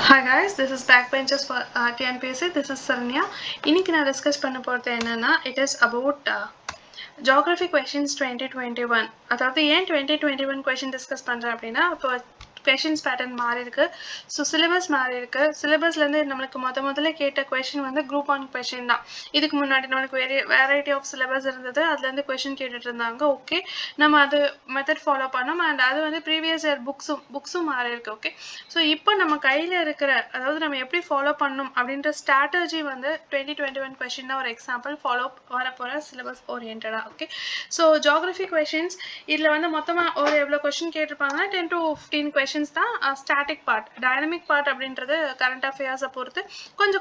Hi guys, this is Backbenchers for TNPSC. This is Saranya. இன்னைக்கு நான் discuss பண்ண போகிறது என்னன்னா, it is about geography questions 2021. அதாவது ஏன் 2021 கொஷின் டிஸ்கஸ் பண்ணுறேன் அப்படின்னா, இப்போ கொஷின்ஸ் பேட்டர்ன் மாறி இருக்கு. ஸோ சிலபஸ் மாறி இருக்கு. சிலபஸ்லேருந்து நம்மளுக்கு முதல்ல கேட்ட கொஷின் வந்து குரூப் ஒன் கொஷின் தான். இதுக்கு முன்னாடி நம்மளுக்கு வெரைட்டி ஆஃப் சிலபஸ் இருந்தது. அதுலேருந்து கொஷின் கேட்டுட்டு இருந்தாங்க. ஓகே, நம்ம அது மெத்தட் ஃபாலோ பண்ணோம். அண்ட் அது வந்து ப்ரீவியஸ் இயர் புக்ஸும் மாறி இருக்கு. ஓகே, ஸோ இப்போ நம்ம கையில் இருக்கிற, அதாவது நம்ம எப்படி ஃபாலோ பண்ணணும் அப்படின்ற ஸ்ட்ராட்டஜி வந்து 2021 கொஷின் தான் ஒரு எக்ஸாம்பிள் ஃபாலோ வரப்போகிற சிலபஸ் ஓரியன்டாக. ஓகே, ஸோ ஜியாகிரஃபி கொஷின்ஸ் இதில் வந்து மொத்தமாக ஒரு எவ்வளோ கொஷின் கேட்டிருப்பாங்கன்னா 10 to 15 கொஷின்ஸ் தான். ஸ்டாட்டிக் பார்ட், டைனமிக் பார்ட் அப்படின்றது கரண்ட் அஃபேர்ஸை பொறுத்து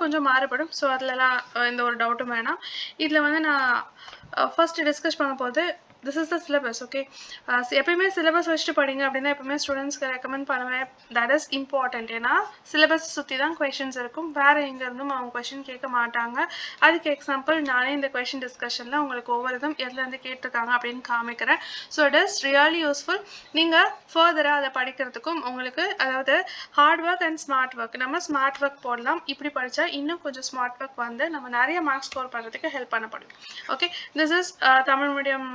கொஞ்சம் மாறுபடும். ஸோ அதிலலாம் எந்த ஒரு டவுட்டும் வேணாம். இதில் வந்து நான் ஃபர்ஸ்ட் டிஸ்கஸ் பண்ண போது this is the syllabus. Okay, எப்பயுமே சிலபஸ் வச்சுட்டு படிங்க அப்படின்னா எப்பவுமே ஸ்டூடெண்ட்ஸ்க்கு ரெக்கமெண்ட் பண்ணுவேன். That is important. ஏன்னா சிலபஸ் சுற்றி தான் கொஷின்ஸ் இருக்கும். வேறு எங்கேருந்தும் அவங்க கொஷின் கேட்க மாட்டாங்க. அதுக்கு எக்ஸாம்பிள் நானே இந்த கொஷின் டிஸ்கஷனில் உங்களுக்கு ஒவ்வொரு இதுவும் எதுலேருந்து கேட்டிருக்காங்க அப்படின்னு காமிக்கிறேன். So it is really useful. நீங்கள் ஃபர்தராக அதை படிக்கிறதுக்கும் உங்களுக்கு, அதாவது hard work and smart work, நம்ம ஸ்மார்ட் ஒர்க் போடலாம். இப்படி படித்தா இன்னும் கொஞ்சம் ஸ்மார்ட் ஒர்க் வந்து நம்ம நிறைய மார்க்ஸ் ஸ்கோர் பண்ணுறதுக்கு ஹெல்ப் பண்ணப்படும். Okay, this is Tamil medium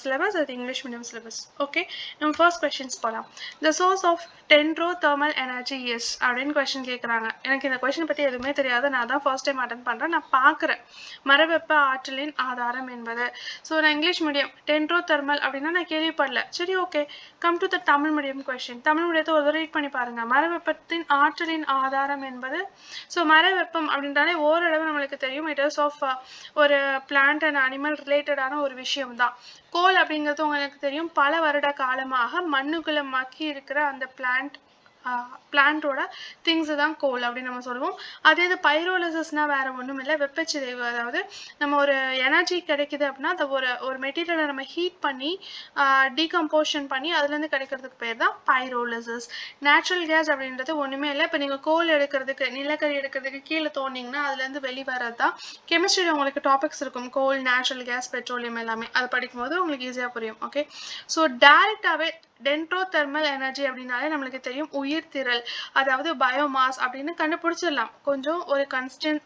syllabus, அது English medium syllabus. Okay, நம்ம first questions போலாம். The source of dendrothermal energy is அப்படின்னு கொஸ்டின் கேட்குறாங்க. எனக்கு இந்த கொஸ்டின் பற்றி எதுவுமே தெரியாது. நான் தான் ஃபர்ஸ்ட் டைம் அட்டன் பண்ணுறேன். நான் பார்க்குறேன். மரவெப்ப ஆற்றலின் ஆதாரம் என்பது. ஸோ நான் இங்கிலீஷ் மீடியம் டென்ட்ரோதெர்மல் அப்படின்னா நான் கேள்விப்படல. சரி, okay, come to the Tamil medium question. Tamil மீடியத்தை ஒரு ரீட் பண்ணி பாருங்க. மரவெப்பத்தின் ஆற்றலின் ஆதாரம் என்பது. ஸோ மரவெப்பம் அப்படின்றாலே ஓரளவு நம்மளுக்கு தெரியும். இட் இஸ் ஆஃப் ஒரு பிளான்ட் அண்ட் அனிமல் ரிலேட்டடான ஒரு விஷயம் தான். கோல் அப்படிங்கிறது உங்களுக்கு தெரியும். பல வருட காலமாக மண்ணுக்குள்ள மக்கி இருக்கிற அந்த பிளான்ட்டோட திங்ஸ் தான் கோல் அப்படின்னு நம்ம சொல்லுவோம். அதே இது பைரோலிசிஸ்னா வேற ஒன்றும் இல்லை, வெப்பச்சிதைவு. அதாவது நம்ம ஒரு எனர்ஜி கிடைக்குது அப்படின்னா அதை ஒரு மெட்டீரியலை நம்ம ஹீட் பண்ணி டீகம்போஷன் பண்ணி அதுலேருந்து கிடைக்கிறதுக்கு பேர் தான் பைரோலிசிஸ். நேச்சுரல் கேஸ் அப்படின்றது ஒன்றுமே இல்லை. இப்போ நீங்கள் கோல் எடுக்கிறதுக்கு, நிலக்கரி எடுக்கிறதுக்கு கீழே தோண்டிங்கன்னா அதுலேருந்து வெளிவரது தான். கெமிஸ்ட்ரியில் உங்களுக்கு டாபிக்ஸ் இருக்கும், கோல், நேச்சுரல் கேஸ், பெட்ரோலியம் எல்லாமே. அது படிக்கும்போது உங்களுக்கு ஈஸியாக புரியும். ஓகே, ஸோ டைரெக்டாகவே டென்ட்ரோதெர்மல் எனர்ஜி அப்படின்னாலே நம்மளுக்கு தெரியும் உயிர்த்திரள், அதாவது பயோமாஸ் அப்படின்னு கண்டுபிடிச்சிடலாம். கொஞ்சம் ஒரு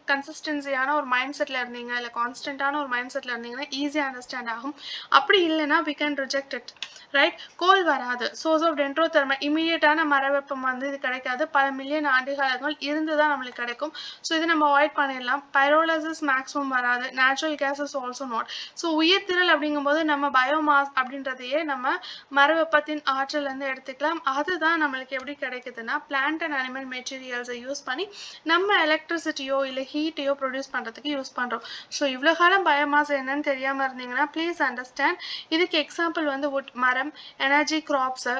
கன்சிஸ்டன்சியான ஒரு மைண்ட் செட்டில் இருந்தீங்க, இல்லை கான்ஸ்டன்டான ஒரு மைண்ட் செட்டில் இருந்தீங்கன்னா ஈஸியாக அண்டர்ஸ்டாண்ட் ஆகும். அப்படி இல்லைன்னா we can reject it, right? Coal வராது. சோர்ஸ் ஆஃப் டென்ட்ரோதெர்மல் இமீடியட்டான மரவெப்பம் வந்து இது கிடைக்காது. பல மில்லியன் ஆண்டுகாலங்கள் இருந்து தான் நம்மளுக்கு கிடைக்கும். ஸோ இது நம்ம அவாய்ட் பண்ணிடலாம். பைரோலிசிஸ் மேக்ஸிமம் வராது. Natural gas is also not. So உயிர்த்திரள் அப்படிங்கும்போது நம்ம பயோமாஸ் அப்படின்றதையே நம்ம மரவெப்பத்தின் ஆற்றல் வந்து எடுத்துக்கலாம். அதுதான் நம்மளுக்கு எப்படி கிடைக்குதுன்னா பிளான்ட் அண்ட் அனிமல் மெட்டீரியல்ஸை யூஸ் பண்ணி நம்ம எலக்ட்ரிசிட்டியோ இல்லை ஹீட்டையோ ப்ரொடியூஸ் பண்ணுறதுக்கு யூஸ் பண்ணுறோம். ஸோ இவ்வளோ காலம் பயோமாஸ் என்னன்னு தெரியாமல் இருந்தீங்கன்னா ப்ளீஸ் அண்டர்ஸ்டாண்ட். இதுக்கு எக்ஸாம்பிள் வந்து வுட், மரம், எனர்ஜி, கிராப்ஸு,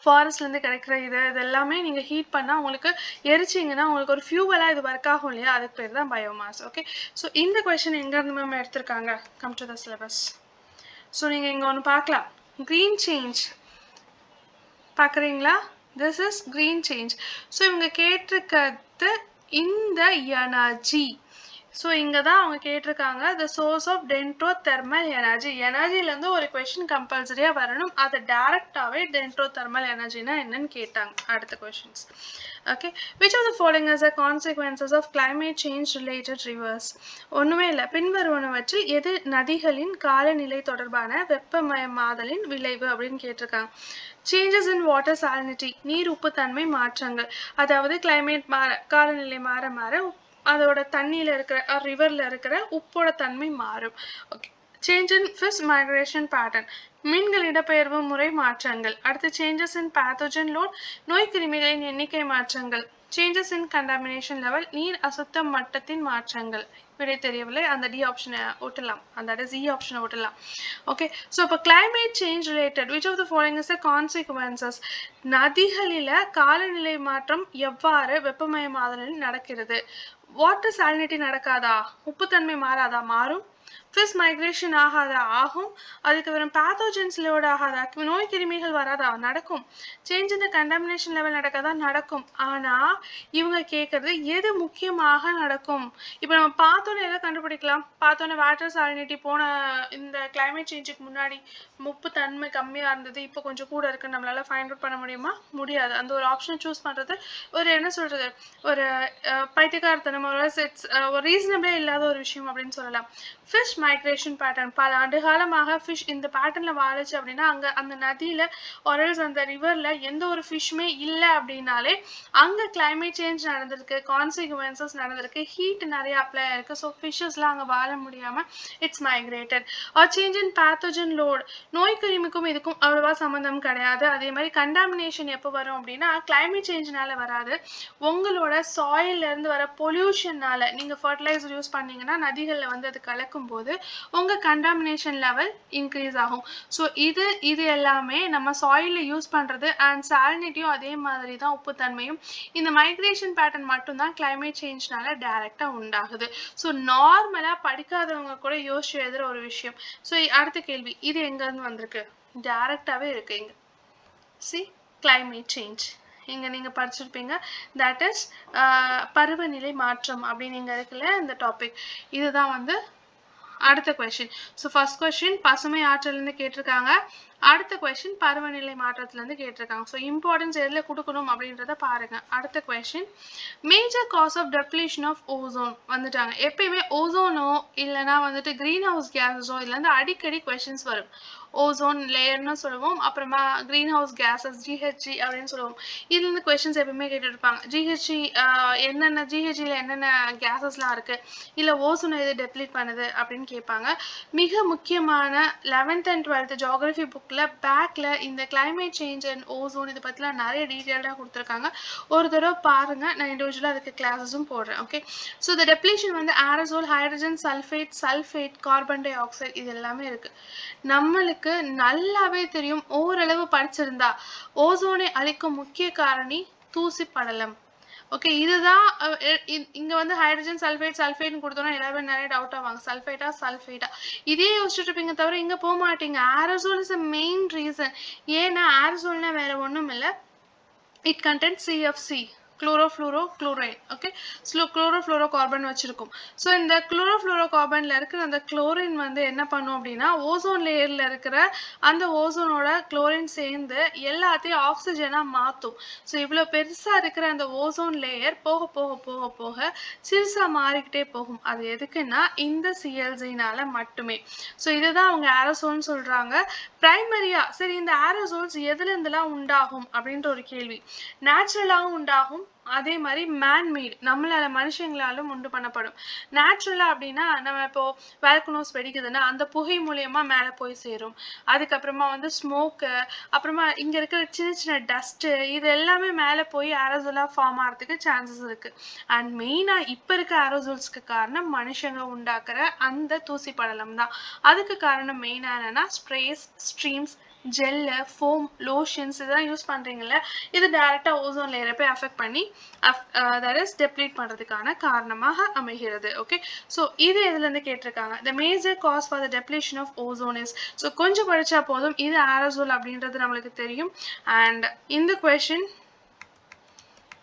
ஃபாரஸ்ட்லேருந்து கிடைக்கிற இது எல்லாமே நீங்கள் ஹீட் பண்ணால் உங்களுக்கு எரிச்சிங்கன்னா உங்களுக்கு ஒரு ஃபியூவலாக இது ஒர்க் ஆகும் இல்லையா? அதுக்கு பேர் தான் பயோமாஸ். ஓகே, ஸோ இந்த கொஷின் எங்கேருந்து மேம் எடுத்திருக்காங்க? Come to the syllabus. So நீங்கள் இங்கே ஒன்று பார்க்கலாம், க்ரீன் சேஞ்ச் பார்க்குறீங்களா? This is green change. So இவங்க கேட்டிருக்கிறது இந்த எனர்ஜி. ஸோ இங்கே தான் அவங்க கேட்டிருக்காங்க த சோர்ஸ் ஆஃப் டென்ட்ரோதெர்மல் எனர்ஜி. எனர்ஜிலேருந்து ஒரு கொஷின் கம்பல்சரியாக வரணும். அது டேரெக்டாகவே டென்ட்ரோதெர்மல் எனர்ஜினா என்னன்னு கேட்டாங்க. அடுத்த questions. Okay, which of the following is the consequences of climate change related rivers? ஒன்றுமே இல்லை, பின்வருவனவற்றில் எது நதிகளின் காலநிலை தொடர்பான வெப்பமயமாதலின் விளைவு அப்படின்னு கேட்டிருக்காங்க. சேஞ்சஸ் இன் வாட்டர் சாலினிட்டி, நீர் உப்புத்தன்மை மாற்றங்கள். அதாவது கிளைமேட் காலநிலை மாற அதோட தண்ணியில் இருக்கிற ரிவரில் இருக்கிற உப்போட தன்மை மாறும். Okay, change in fish migration pattern, மீன்கள் இடப்பெயர்வு முறை மாற்றங்கள். அடுத்து சேஞ்சஸ் இன் பேத்தோஜன் லோட், நோய் கிருமிகளின் எண்ணிக்கை மாற்றங்கள். சேஞ்சஸ் இன் கண்டாமினேஷன் லெவல், நீர் அசுத்த மட்டத்தின் மாற்றங்கள். விடை தெரியவில்லை, அந்த டி ஆப்ஷனை விட்டுலாம், அந்த இ ஆப்ஷனை விட்டுலாம். ஓகே, ஸோ இப்போ climate change related which of the following is the consequences? நதிகளில் காலநிலை மாற்றம் எவ்வாறு வெப்பமயமாதலில் நடக்கிறது? வாட்டர் சாலினிட்டி நடக்காதா? உப்புத்தன்மை மாறாதா? மாறும். ஃபிஷ் மைக்ரேஷன் ஆகாதா? ஆகும். அதுக்கப்புறம் பேத்தோஜன்ஸ் லோட் ஆகாதா? நோய் கிருமிகள் வராதா? நடக்கும். சேஞ்ச் இந்த கண்டாமினேஷன் லெவல் நடக்காதா? நடக்கும். ஆனா இவங்க கேட்கறது எது முக்கியமாக நடக்கும்? இப்போ நம்ம பார்த்தோன்னே எதை கண்டுபிடிக்கலாம்? பார்த்தோன்னே வாட்டர் சாலினிட்டி போன இந்த கிளைமேட் சேஞ்சுக்கு முன்னாடி உப்பு தன்மை கம்மியா இருந்தது, இப்போ கொஞ்சம் கூட இருக்கு, நம்மளால ஃபைண்ட் அவுட் பண்ண முடியுமா? முடியாது. அந்த ஒரு ஆப்ஷன் சூஸ் பண்றது ஒரு என்ன சொல்றது, ஒரு பைத்தியக்காரத்தனம், ஒரு ரீசனபிளே இல்லாத ஒரு விஷயம் அப்படின்னு சொல்லலாம். ஃபிஷ் மைக்ரேஷன் பேட்டர்ன் பல ஆண்டு காலமாக ஃபிஷ் இந்த பேட்டர்ன்ல வாழுச்சு அப்படின்னா அங்க அந்த நதியில ஒரல்ஸ் அந்த ரிவர்ல எந்த ஒரு ஃபிஷ்மே இல்லை அப்படின்னாலே அங்க கிளைமேட் சேஞ்ச் நடந்திருக்கு, கான்சிக்வன்சஸ் நடந்திருக்கு, ஹீட் நிறைய அப்ளை ஆயிருக்கு. ஸோ ஃபிஷஸ்லாம் அங்கே வாழ முடியாம it's migrated. Or change in pathogen load, நோய் கிருமிக்கும் இதுக்கும் அவ்வளவா சம்மந்தம் கிடையாது. அதே மாதிரி கண்டாமினேஷன் எப்போ வரும் அப்படின்னா கிளைமேட் சேஞ்ச்னால வராது, உங்களோட சாயில்ல இருந்து வர பொல்யூஷன்னால. நீங்க ஃபர்டிலைசர் யூஸ் பண்ணீங்கன்னா நதிகள்ல வந்து அது கலக்கும் போது உங்க கண்டாமினேஷன் லெவல் இன்க்ரீஸ் ஆகும். ஸோ இது எல்லாமே நம்ம சாயில்ல யூஸ் பண்றது அண்ட் சாலினிட்டியும் அதே மாதிரி தான், உப்புத்தன்மையும். இந்த மைக்ரேஷன் பேட்டர்ன் மட்டும்தான் கிளைமேட் சேஞ்ச்னால டைரக்டா உண்டாகுது. ஸோ நார்மலா படிக்காதவங்க கூட யோசிச்சு எழுதுற ஒரு விஷயம். ஸோ அடுத்த கேள்வி, இது எங்க இருந்து வந்திருக்கு? டைரக்டாவே இருக்கு இங்க. சி climate change இங்க நீங்க படிச்சிருப்பீங்க, தட் இஸ் பருவநிலை மாற்றம் அப்படின்னு இங்க இருக்குல்ல இந்த டாபிக். இதுதான் வந்து அடுத்த கொஸ்டின். ஸோ ஃபர்ஸ்ட் கொஸ்டின் பசுமை ஆற்றல் இருந்து கேட்டிருக்காங்க, அடுத்த கொஸ்டின் பருவநிலை மாற்றத்துல இருந்து கேட்டிருக்காங்க. ஸோ இம்பார்ட்டன்ஸ் எதுல கொடுக்கணும் அப்படின்றத பாருங்க. அடுத்த question, major cause of depletion of ozone வந்துட்டாங்க. எப்பயுமே ஓசோனோ இல்லைன்னா வந்துட்டு கிரீன் ஹவுஸ் கேஸஸோ இதுல இருந்து அடிக்கடி கொஸ்டின்ஸ் வரும். ஓசோன் லேயர்னு சொல்லுவோம், அப்புறமா கிரீன் ஹவுஸ் கேஸஸ் ஜிஹெச்ஜி அப்படின்னு சொல்லுவோம். இதுல இருந்து கொஸ்டின்ஸ் எப்பவுமே கேட்டு இருப்பாங்க. ஜிஹெச்ஜி என்னென்ன, ஜிஹெச்ஜில என்னென்ன கேஸஸ்லாம் இருக்கு, இல்ல ஓசோன் எது டெப்ளீட் பண்ணுது அப்படின்னு கேட்பாங்க. மிக முக்கியமான 11th and 12th ஜியோகிராஃபி புக்ல பேக்ல இந்த கிளைமேட் சேஞ்ச் அண்ட் ஓசோன் இது பத்திலாம் நிறைய டீட்டெயில்டா கொடுத்துருக்காங்க. ஒரு தடவை பாருங்க, நான் இண்டிவிஜுவலா அதுக்கு கிளாஸஸும் போடுறேன். ஓகே, ஸோ இந்த டெப்ளீஷன் வந்து aerosol, hydrogen sulphate, carbon dioxide இது எல்லாமே இருக்கு. நம்மளுக்கு நல்லாவே தெரியும், ஓரளவு படிச்சிருந்தா ஓசோனை அழிக்கும் முக்கிய காரணி தூசி படலம். ஓகே, இதுதான் இங்க வந்து ஹைட்ரஜன் சல்ஃபேட்னு கொடுத்தோம்னா எல்லாருமே நிறைய டவுட் ஆவாங்க, சல்ஃபேட்டா இதே யோசிச்சுட்டு இருப்பீங்க தவிர இங்க போக மாட்டீங்க. Aerosol is a main reason. ஏன்னா ஏரசோல்னா வேற ஒண்ணும் இல்லை, it contains CFC, chlorofluorochlorine. Okay, chlorofluorocarbon வச்சிருக்கும். ஸோ இந்த குளோரோஃப்ளோரோகார்பன்ல இருக்கிற அந்த குளோரின் வந்து என்ன பண்ணும் அப்படின்னா ஓசோன் லேயர்ல இருக்கிற அந்த ஓசோனோட குளோரின் சேர்ந்து எல்லாத்தையும் ஆக்சிஜனா மாத்தும். ஸோ இவ்வளவு பெருசா இருக்கிற அந்த ஓசோன் லேயர் போக போக போக போக சிறுசா மாறிக்கிட்டே போகும். அது எதுக்குன்னா இந்த சிஎல்சினால மட்டுமே. ஸோ இதுதான் அவங்க ஏரோசோல்னு சொல்றாங்க. பிரைமரியா சரி, இந்த ஏரோசோல்ஸ் எதுல இருந்தெல்லாம் உண்டாகும் அப்படின்ற ஒரு கேள்வி. நேச்சுரலாகவும் உண்டாகும், அதே மாதிரி மேன்மேட் நம்மளால மனுஷங்களாலும் உண்டு பண்ணப்படும். நேச்சுரலா அப்படின்னா நம்ம இப்போ வேல்கனோஸ் வெடிக்குதுன்னா அந்த புகை மூலியமா மேல போய் சேரும். அதுக்கப்புறமா வந்து ஸ்மோக்கு, அப்புறமா இங்க இருக்கிற சின்ன சின்ன டஸ்ட் இது எல்லாமே மேல போய் ஏரோசோலா ஃபார்ம் ஆகிறதுக்கு சான்சஸ் இருக்கு. அண்ட் மெயினா இப்ப இருக்க ஏரோசோல்ஸ்க்கு காரணம் மனுஷங்க உண்டாக்குற அந்த தூசி படலம் தான். அதுக்கு காரணம் மெயினா என்னன்னா sprays, streams, gel, foam, lotions இதெல்லாம் யூஸ் பண்றீங்கல்ல, இது டைரக்டா ஓசோன் லேயரை போய் அஃபெக்ட் பண்ணி that is டெப்ளீட் பண்றதுக்கான காரணமாக அமைகிறது. ஓகே, ஸோ இது எதுல இருந்து கேட்டிருக்காங்க, the major cause for the depletion of ozone is. So கொஞ்சம் படிச்சா போதும், இது ஏரோசோல் அப்படின்றது நம்மளுக்கு தெரியும். அண்ட் இந்த கொஸ்டின்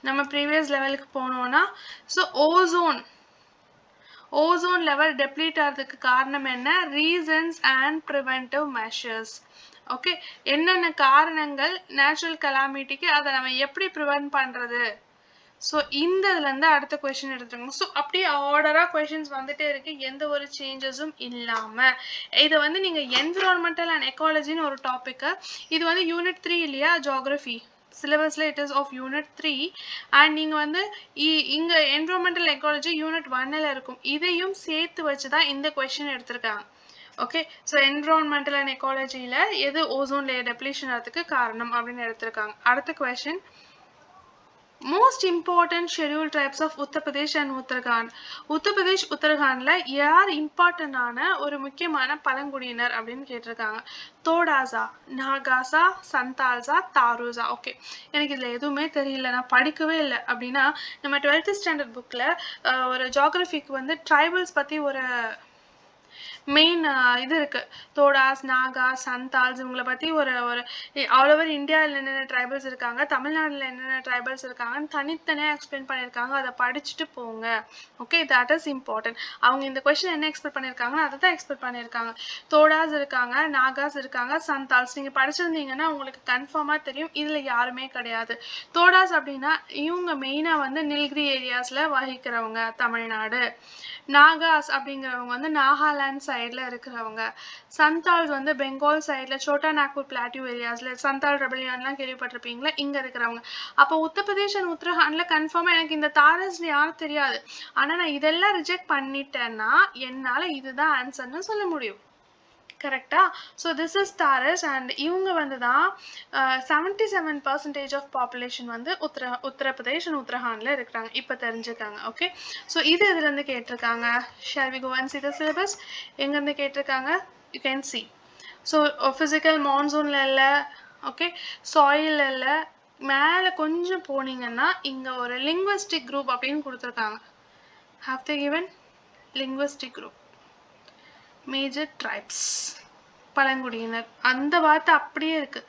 நம்ம ப்ரீவியஸ் லெவலுக்கு போனோம்னா, ஸோ ஓசோன் லெவல் டெப்ளீட் ஆகிறதுக்கு காரணம் என்ன, reasons and preventive measures. Okay, என்னென்ன காரணங்கள் நேச்சுரல் கலாமிட்டிக்கு, அதை நம்ம எப்படி ப்ரிவென்ட் பண்றது. ஸோ இந்த இதுல இருந்து அடுத்த கொஸ்டின் எடுத்துக்கணும். ஸோ அப்படியே ஆர்டரா கொஸ்டின்ஸ் வந்துட்டே இருக்கு, எந்த ஒரு சேஞ்சஸும் இல்லாம. இதை வந்து நீங்க என்விரான்மெண்டல் அண்ட் எக்காலஜின்னு ஒரு டாபிக், இது வந்து யூனிட் 3 இல்லையா ஜியோகிராஃபி சிலபஸ்ல, it is of unit 3. And நீங்க வந்து இங்க என்விரான்மெண்டல் எக்காலஜி யூனிட் 1ல இருக்கும், இதையும் சேர்த்து வச்சுதான் இந்த கொஸ்டின் எடுத்திருக்காங்க. ஓகே, ஸோ என்விரான்மெண்டல் அண்ட் எக்காலஜியில எது ஓசோன் லேயர் டெப்ளீஷன் ஆகிறதுக்கு காரணம் அப்படின்னு எடுத்திருக்காங்க. அடுத்த question, most important schedule tribes of Uttar Pradesh and Uttarakhand. Uttar Pradesh உத்தரகாண்ட்ல யார் இம்பார்ட்டன்டான ஒரு முக்கியமான பழங்குடியினர் அப்படின்னு கேட்டிருக்காங்க. தோடாசா, நாகாசா, சந்தால்சா, தாரூசா. ஓகே, எனக்கு இதுல எதுவுமே தெரியல, நான் படிக்கவே இல்லை அப்படின்னா நம்ம 12th ஸ்டாண்டர்ட் புக்ல ஒரு ஜியோகிராஃபிக்கு வந்து ட்ரைபல்ஸ் பத்தி ஒரு மெயின் இது இருக்கு. தோடாஸ், நாகாஸ், சந்தால்ஸ் இவங்கள பத்தி ஒரு ஒரு ஆல் ஓவர் இந்தியாவில் என்னென்ன ட்ரைபல்ஸ் இருக்காங்க, தமிழ்நாட்டில் என்னென்ன ட்ரைபல்ஸ் இருக்காங்கன்னு தனித்தனியாக எக்ஸ்பிளைன் பண்ணியிருக்காங்க. அதை படிச்சுட்டு போங்க. Okay, that is important. அவங்க இந்த கொஸ்டின் என்ன எக்ஸ்பெக்ட் பண்ணியிருக்காங்கன்னா அதை தான் எக்ஸ்பெக்ட் பண்ணியிருக்காங்க. தோடாஸ் இருக்காங்க, நாகாஸ் இருக்காங்க, சந்தால்ஸ் நீங்கள் படிச்சிருந்தீங்கன்னா உங்களுக்கு கன்ஃபார்மாக தெரியும் இதில் யாருமே கிடையாது. தோடாஸ் அப்படின்னா இவங்க மெயினாக வந்து நில்கிரி ஏரியாஸில் வகிக்கிறவங்க தமிழ்நாடு. நாகாஸ் அப்படிங்கிறவங்க வந்து நாகாலாந்து சைடில் இருக்கிறவங்க. சந்தால்ஸ் வந்து பெங்கால் சைடில் சோட்டா நாக்பூர் பிளாட்டியூ ஏரியாஸில் சந்தால் ரெபலியான்லாம் கேள்விப்பட்டிருப்பீங்களா, இங்கே இருக்கிறவங்க. அப்போ உத்தரப்பிரதேஷ் அண்ட் உத்தரகாண்டில் கன்ஃபார்மாக எனக்கு இந்த தாரஸ் யாரும் தெரியாது. ஆனால் நான் இதெல்லாம் ரிஜெக்ட் பண்ணிட்டேன்னா என்னால் இதுதான் ஆன்சர்னு சொல்ல முடியும். கரெக்டா? ஸோ திஸ் இஸ் தாரஸ் அண்ட் இவங்க வந்து தான் 77% ஆஃப் பாப்புலேஷன் வந்து உத்தரப்பிரதேஷ் அண்ட் உத்தரகாண்டில் இருக்கிறாங்க. இப்போ தெரிஞ்சுக்காங்க. ஓகே, ஸோ இது இதுலேருந்து கேட்டிருக்காங்க. Shall we go and see the syllabus? எங்கேருந்து கேட்டிருக்காங்க? You can see. So physical மான்சூனில் இல்லை, ஓகே, சாயில் இல்லை. மேலே கொஞ்சம் போனீங்கன்னா இங்கே ஒரு லிங்குவிஸ்டிக் குரூப் அப்படின்னு கொடுத்துருக்காங்க. have they given linguistic group, major tribes, பழங்குடியினர். அந்த வார்த்தை அப்படியே இருக்கு.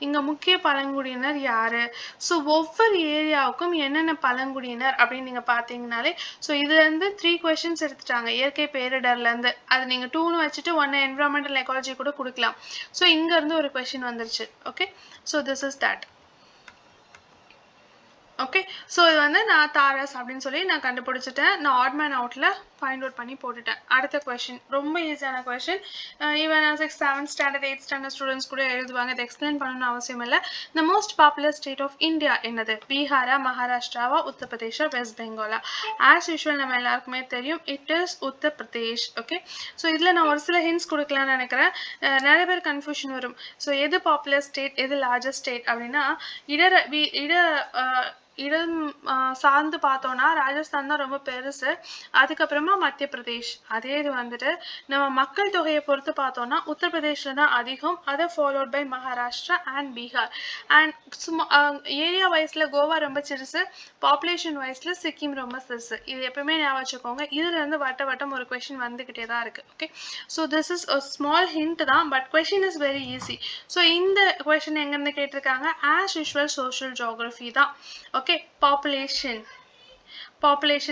இங்க முக்கிய பழங்குடியினர் யாரு? ஸோ ஒவ்வொரு ஏரியாவுக்கும் என்னென்ன பழங்குடியினர் அப்படின்னு நீங்க பாத்தீங்கன்னாலே, ஸோ இதுல இருந்து 3 கொஸ்டின்ஸ் எடுத்துட்டாங்க. இயற்கை பேரிடர்ல இருந்து அது நீங்க 2ன்னு வச்சுட்டு 1 என்விரான்மெண்டல் எக்காலஜி கூட கொடுக்கலாம். ஸோ இங்க இருந்து ஒரு கொஸ்டின் வந்துருச்சு. Okay, so this is that. Okay, so இது வந்து நான் தாரஸ் அப்படின்னு சொல்லி நான் கண்டுபிடிச்சிட்டேன். நான் ஆட்மேன் அவுட்டில் ஃபைண்ட் அவுட் பண்ணி போட்டுட்டேன். அடுத்த கொஸ்டின் ரொம்ப ஈஸியான question. Even 6th 7th standard 8th standard students கூட எழுதுவாங்க. இதை எக்ஸ்பிளைன் பண்ணணும்னு அவசியம் இல்லை. The most popular state of India என்னது? பீகாரா, மகாராஷ்டிராவா, உத்தரப்பிரதேஷா, வெஸ்ட் பெங்காலா? ஆஸ் யூஷுவல் நம்ம எல்லாருக்குமே தெரியும், it is Uttar Pradesh. Okay, so இதில் நான் ஒரு சில ஹிண்ட்ஸ் கொடுக்கலான்னு நினைக்கிறேன். நிறைய பேர் கன்ஃபியூஷன் வரும். ஸோ எது பாப்புலர் ஸ்டேட், எது லார்ஜஸ்ட் ஸ்டேட் அப்படின்னா இடம் சார்ந்து பார்த்தோம்னா ராஜஸ்தான் தான் ரொம்ப பெருசு. அதுக்கப்புறமா மத்திய பிரதேஷ். அதே இது வந்துட்டு நம்ம மக்கள் தொகையை பொறுத்து பார்த்தோம்னா உத்தரப்பிரதேஷ்ல தான் அதிகம். அதை followed by Maharashtra and Bihar. And area வைஸ்ல கோவா ரொம்ப சிறுசு, பாப்புலேஷன் வைஸ்ல சிக்கிம் ரொம்ப சிறுசு. இது எப்பவுமே ஞாபகம் வச்சுக்கோங்க. இதுல இருந்து வட்டம் ஒரு கொஸ்டின் வந்துகிட்டே தான் இருக்கு. Okay, so this is small hint தான், but question is very easy. So இந்த கொஸ்டின் எங்கேருந்து கேட்டிருக்காங்க? ஆஸ் யூஷுவல் சோஷியல் ஜியோகிராஃபி தான். ஓகே, பாப்புலேஷன்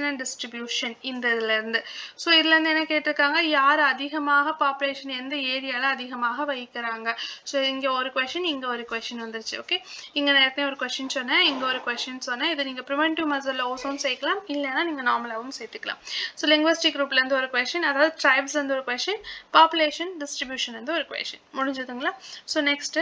அண்ட் டிஸ்ட்ரிபியூஷன் இந்த இதுல இருந்து. ஸோ இதுல இருந்து என்ன கேட்டிருக்காங்க? யார் அதிகமாக பாப்புலேஷன் எந்த ஏரியால அதிகமாக வைக்கிறாங்க. ஸோ இங்க ஒரு கொஸ்டின், இங்க ஒரு கொஸ்டின் வந்துருச்சு. ஓகே, இங்க நேரத்தையும் ஒரு கொஸ்டின் சொன்னேன், இங்க ஒரு கொஸ்டின் சொன்னேன். இதை நீங்க ப்ரிவென்டிவ் மெஷர்ல ஓசோன் சேர்க்கலாம், இல்லைன்னா நீங்க நார்மலாகவும் சேர்த்துக்கலாம். ஸோ லிங்குவிஸ்டிக் குரூப்ல இருந்து ஒரு கொஸ்டின், அதாவது ட்ரைப்ஸ்ல இருந்து ஒரு கொஸ்டின், பாப்புலேஷன் டிஸ்ட்ரிபியூஷன் இருந்து ஒரு கொஸ்டின். முடிஞ்சதுங்களா? So next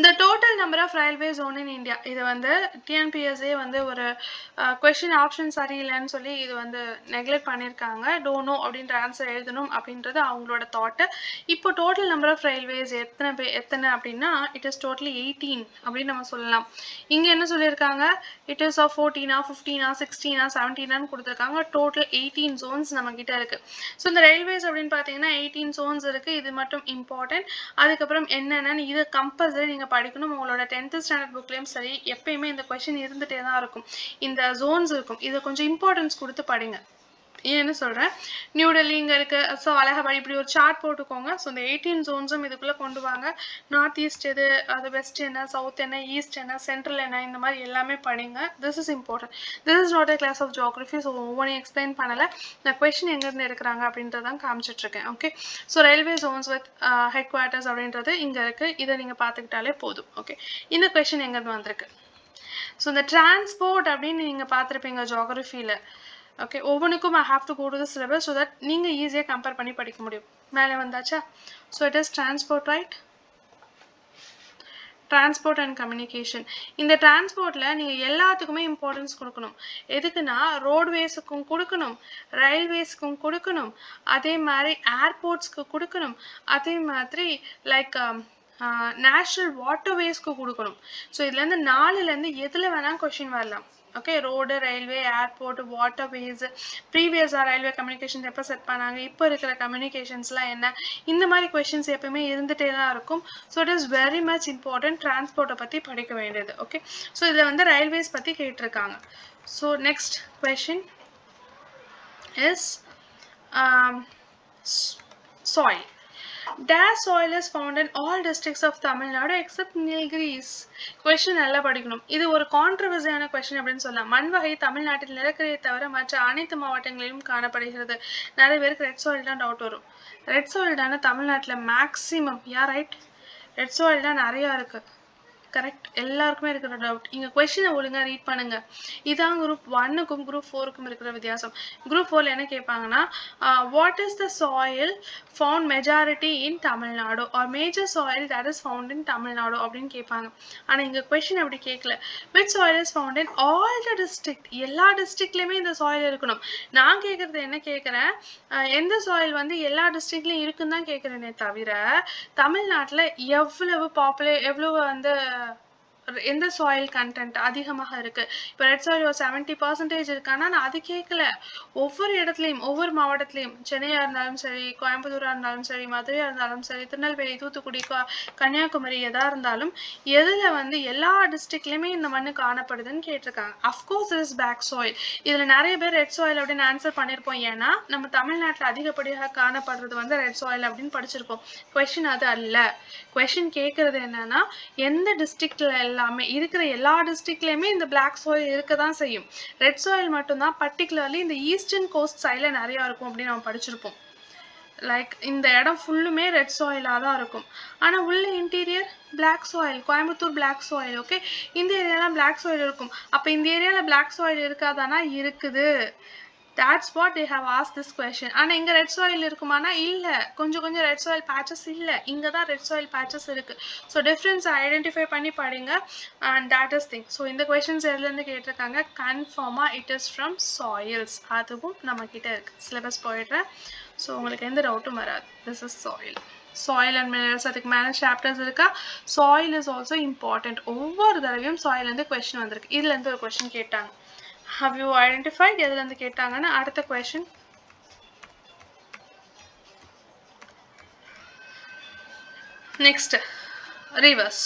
the total number of railway zone in India. இது வந்து TNPSA வந்து ஒரு கொஸ்டின் ஆப்ஷன் சரியில்லைன்னு சொல்லி இது வந்து நெக்லெக்ட் பண்ணியிருக்காங்க. டோன்ட் நோ அப்படின்ற ஆன்சர் எழுதணும் அப்படின்றது அவங்களோட தாட்டு. இப்போ டோட்டல் நம்பர் ஆஃப் ரயில்வேஸ் எத்தனை அப்படின்னா இட் இஸ் டோட்டலி 18 அப்படின்னு நம்ம சொல்லலாம். இங்கே என்ன சொல்லியிருக்காங்க? இட் இஸ் 14 15 16 17 கொடுத்துருக்காங்க. டோட்டல் 18 zones நம்ம கிட்ட இருக்கு. ஸோ இந்த ரயில்வேஸ் அப்படின்னு பார்த்தீங்கன்னா 18 zones இருக்கு. இது மட்டும் இம்பார்ட்டன்ட். அதுக்கப்புறம் என்னென்னு இது கம்பல்சரி நீங்க படிக்கணும். உங்களோட 10th ஸ்டாண்டர்ட் புக்லயும் சரி எப்பயுமே இந்த கொஸ்டின் இருந்துட்டே தான் இருக்கும். இந்த ஜோன்ஸ் இருக்கும். இதை கொஞ்சம் இம்பார்ட்டன்ஸ் கொடுத்து படிங்க. ஏன்னு சொல்றேன், நியூ டெல்லி இங்க இருக்கு. ஸோ அலகாபாத் இப்படி ஒரு சார்ட் போட்டுக்கோங்க. ஸோ இந்த 18 ஜோன்ஸும் இதுக்குள்ள கொண்டு வாங்க. நார்த் ஈஸ்ட் எது, அது வெஸ்ட் என்ன, சவுத் என்ன, ஈஸ்ட் என்ன, சென்ட்ரல் என்ன, இந்த மாதிரி எல்லாமே படிங்க. This is important. This is not a class of geography. So ஒவ்வொன்றையும் எக்ஸ்பிளைன் பண்ணல. நான் கொஸ்டின் எங்கேருந்து எடுக்கிறாங்க அப்படின்றதான் காமிச்சிட்டு இருக்கேன். Okay, so railway zones with headquarters அப்படின்றது இங்க இருக்கு. இதை நீங்க பார்த்துக்கிட்டாலே போதும். ஓகே, இந்த கொஸ்டின் எங்கேருந்து வந்திருக்கு? ஸோ இந்த டிரான்ஸ்போர்ட் அப்படின்னு நீங்க பார்த்துருப்பீங்க ஜியோகிராஃபியில. ஓகே, ஒவ்வொன்றுக்கும் I have to go to the syllabus so that நீங்க ஈஸியாக கம்பேர் பண்ணி படிக்க முடியும். மேலே வந்தாச்சா? So it is transport, right? Transport and communication. இந்த டிரான்ஸ்போர்ட்ல நீங்க எல்லாத்துக்குமே இம்பார்ட்டன்ஸ் கொடுக்கணும். எதுக்குன்னா ரோட்வேஸுக்கும் கொடுக்கணும், ரயில்வேஸ்க்கும் கொடுக்கணும், அதே மாதிரி ஏர்போர்ட்ஸ்க்கு கொடுக்கணும், அதே மாதிரி லைக் நேஷனல் வாட்டர்வேஸ்க்கு கொடுக்கணும். ஸோ இதுலேருந்து 4லேருந்து எதில் வேணால் கொஸ்டின் வரலாம். Okay, road, railway, airport, waterways, ப்ரீவியஸாக ரயில்வே கம்யூனிகேஷன்ஸ் எப்போ செட் பண்ணாங்க, இப்போ இருக்கிற கம்யூனிகேஷன்ஸ்லாம் என்ன, இந்த மாதிரி கொஷின்ஸ் எப்பவுமே இருந்துகிட்டே தான் இருக்கும். So it is very much important டிரான்ஸ்போர்ட்டை பற்றி படிக்க வேண்டியது. ஓகே, ஸோ இதில் வந்து ரயில்வேஸ் பற்றி கேட்டிருக்காங்க. So next question is soil. Dash soil is found in all districts of Tamil Nadu except Nilgiris. Question நல்லா படிக்கணும். இது ஒரு கான்ட்ரவர்சியான கொஸ்டின் அப்படின்னு சொல்லலாம். மண் வகை தமிழ்நாட்டில் நிலக்கரியை தவிர மற்ற அனைத்து மாவட்டங்களிலும் காணப்படுகிறது. நிறைய பேருக்கு ரெட் சாயில் தான் டவுட் வரும். ரெட் சாயில் தானே தமிழ்நாட்டில் மேக்ஸிமம்? ரைட், ரெட் சாயில் தான் நிறையா இருக்கு. கரெக்ட், எல்லாருக்குமே இருக்கிற டவுட். இங்கே கொஸ்டினை ஒழுங்காக ரீட் பண்ணுங்க. இதான் குரூப் 1க்கும் குரூப் 4க்கும் இருக்கிற வித்தியாசம். குரூப் 4ல் என்ன கேட்பாங்கன்னா, what is the soil found majority in Tamil Nadu or major soil that is found in Tamil Nadu அப்படின்னு கேட்பாங்க. ஆனால் இங்கே கொஸ்டின் அப்படி கேட்கல. Which soil is found in all the district, எல்லா டிஸ்ட்ரிக்ட்லையுமே இந்த சாயில் இருக்கணும். நான் கேட்குறது என்ன கேட்குறேன், எந்த சாயில் வந்து எல்லா டிஸ்ட்ரிக்ட்லையும் இருக்குன்னு தான் கேட்குறேனே தவிர தமிழ்நாட்டில் எவ்வளவு வந்து எந்த சாயில் கண்டென்ட் அதிகமாக இருக்கு. இப்போ ரெட் சாயில் ஒரு 70% இருக்கானா, நான் அது கேட்கல. ஒவ்வொரு இடத்துலையும் ஒவ்வொரு மாவட்டத்திலையும், சென்னையா இருந்தாலும் சரி, கோயம்புத்தூரா இருந்தாலும் சரி, மதுரையா இருந்தாலும் சரி, திருநெல்வேலி, தூத்துக்குடி, கன்னியாகுமரி எதா இருந்தாலும் எதுல வந்து எல்லா டிஸ்ட்ரிக்ட்லயுமே இந்த மண்ணு காணப்படுதுன்னு கேட்டிருக்காங்க. Of course is black soil. இதுல நிறைய பேர் ரெட் சாயில் அப்படின்னு ஆன்சர் பண்ணிருப்போம். ஏன்னா நம்ம தமிழ்நாட்டில் அதிகப்படியாக காணப்படுறது வந்து ரெட் சாயில் அப்படின்னு படிச்சிருப்போம். கொஸ்டின் அது அல்ல. கொஸ்டின் கேட்கறது என்னன்னா, எந்த டிஸ்ட்ரிக்ட்ல எல்லாமே இருக்கிற எல்லா டிஸ்ட்ரிக்ட்லயுமே இந்த பிளாக் சாயில் இருக்க தான் செய்யும். ரெட் சாயில் மட்டும்தான் பர்டிகுலர்லி இந்த ஈஸ்டர்ன் கோஸ்ட் சைட்ல நிறைய இருக்கும் அப்படின்னு நம்ம படிச்சிருப்போம். லைக் இந்த இடம் ஃபுல்லுமே ரெட் சாயிலாக தான் இருக்கும். ஆனால் உள்ள interior black soil, Coimbatore black soil. Okay, இந்த ஏரியாலாம் பிளாக் சாயில் இருக்கும். அப்போ இந்த ஏரியாவில் பிளாக் சாயில் இருக்காதானா? இருக்குது. That's what they have asked this question. ஆனா இங்க ரெட் சாயில் இருக்குமானா இல்ல. கொஞ்சம் ரெட் சாயில் பேச்சஸ் இல்ல. இங்க தான் ரெட் சாயில் பேச்சஸ் இருக்கு. ஸோ டிஃப்ரென்ஸ் ஐடென்டிஃபை பண்ணி படிங்க. And that is thing. So இந்த கொஸ்டின்ஸ் எதுலேருந்து கேட்டிருக்காங்க, கன்ஃபார்மா இட் இஸ் ஃப்ரம் சாயில்ஸ். அதுவும் நம்ம கிட்ட இருக்கு. சிலபஸ் போயிடுறேன். ஸோ உங்களுக்கு எந்த டவுட்டும் வராது. This is soil. Soil and minerals, அதுக்கு மேலே சாப்டர்ஸ் இருக்கா. Soil is also important. ஒவ்வொரு தடவையும் சாயிலேருந்து கொஸ்டின் வந்திருக்கு. இதுலேருந்து ஒரு கொஸ்டின் கேட்டாங்க. Have you identified? எதுல இருந்து கேட்டாங்கன்னா அடுத்த question. Next, rivers.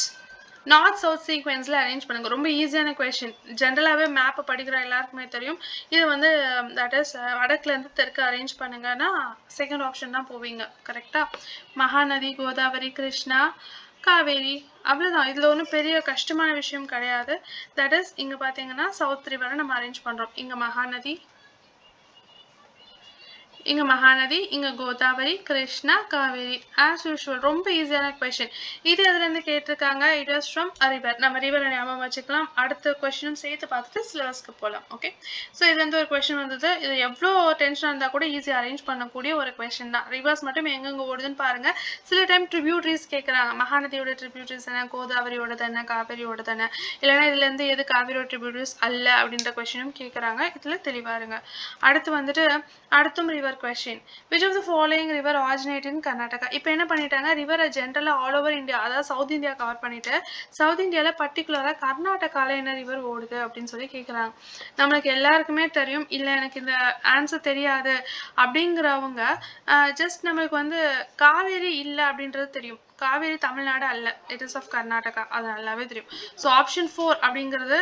North south சீக்வென்ஸில் அரேஞ்ச் பண்ணுங்க. ரொம்ப ஈஸியான கொஸ்டின். ஜென்ரலாகவே மேப்பை படிக்கிற எல்லாருக்குமே தெரியும். இது வந்து தட் இஸ் வடக்குலேருந்து தெற்கு அரேஞ்ச் பண்ணுங்கன்னா செகண்ட் ஆப்ஷன் தான் போவீங்க. கரெக்டாக? மகாநதி, கோதாவரி, கிருஷ்ணா, காவேரி, அவ்வளோதான். இதில் ஒன்றும் பெரிய கஷ்டமான விஷயம் கிடையாது. தட் இஸ் இங்கே பார்த்தீங்கன்னா சவுத் ரிவரை நம்ம அரேஞ்ச் பண்ணுறோம். இங்கே மகாநதி, இங்கே கோதாவரி, கிருஷ்ணா, காவேரி. ஆஸ் யூஷுவல் ரொம்ப ஈஸியான கொஸ்டின். இது எதுலேருந்து கேட்டிருக்காங்க? It was from a river. நம்ம ரிவரை ஞாபகம் வச்சுக்கலாம். அடுத்த கொஸ்டினும் சேர்த்து பார்த்துட்டு சிலபஸ்க்கு போகலாம். ஓகே, ஸோ இதுலேருந்து ஒரு கொஸ்டின் வந்தது. இது எவ்வளோ டென்ஷனாக இருந்தால் கூட ஈஸியாக அரேஞ்ச் பண்ணக்கூடிய ஒரு கொஸ்டின் தான். ரிவர்ஸ் மட்டும் எங்கெங்கே ஓடுதுன்னு பாருங்கள். சில டைம் ட்ரிபியூட்ரிஸ் கேட்குறாங்க. மகாநதியோட ட்ரிபியூட்ரிஸ் என்ன, கோதாவரியோட தானே, காவேரியோட தானே, இல்லைன்னா இதுலேருந்து எது காவேரியோட ட்ரிபியூட்ரிஸ் அல்ல அப்படின்ற கொஸ்டினும் கேட்குறாங்க. இதில் தெளிவாருங்க. அடுத்து வந்துட்டு அடுத்தும் river question. Which of the following river originated in Karnataka? இப்போ என்ன பண்ணிட்டாங்க, ரிவரை ஜென்ரலாக ஆல் ஓவர் இந்தியா, அதாவது சவுத் இந்தியா கவர் பண்ணிட்டு சவுத் இந்தியாவில் பர்டிகுலராக கர்நாடகாவில் என்ன ரிவர் ஓடுது அப்படின்னு சொல்லி கேட்குறாங்க. நம்மளுக்கு எல்லாருக்குமே தெரியும். இல்லை எனக்கு இந்த ஆன்சர் தெரியாது அப்படிங்கிறவங்க ஜஸ்ட் நம்மளுக்கு வந்து காவேரி இல்லை அப்படின்றது தெரியும். காவேரி தமிழ்நாடு அல்ல, இட் இஸ் ஆஃப் கர்நாடகா. அது நல்லாவே தெரியும். ஸோ ஆப்ஷன் 4 அப்படிங்கிறது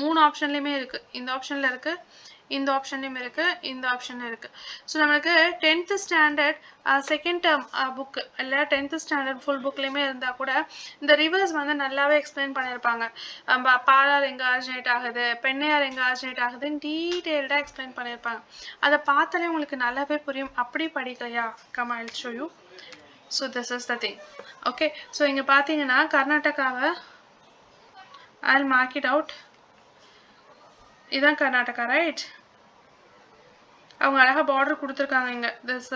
3 ஆப்ஷன்லையுமே இருக்குது. இந்த ஆப்ஷனில் இருக்குது, இந்த ஆப்ஷன்லையும் இருக்கு, இந்த ஆப்ஷன் இருக்கு. ஸோ நம்மளுக்கு 10th standard second term book இல்லை 10th ஸ்டாண்டர்ட் ஃபுல் புக்லேயுமே இருந்தால் கூட இந்த ரிவர்ஸ் வந்து நல்லாவே எக்ஸ்பிளைன் பண்ணியிருப்பாங்க. பாலார் எங்கே ஆரிஜினேட் ஆகுது, பெண்ணையார் எங்கே ஆரிஜினேட் ஆகுதுன்னு டீட்டெயில்டாக எக்ஸ்பிளைன் பண்ணியிருப்பாங்க. அதை பார்த்தாலே உங்களுக்கு நல்லாவே புரியும். அப்படி படிக்கலையா? Come I will show you. So this is the thing. Okay, so இங்கே பார்த்தீங்கன்னா கர்நாடகாவை I will mark it out. இதுதான் கர்நாடகா, ரைட்? அவங்க அழகாக பார்டர் கொடுத்துருக்காங்க. இங்கே this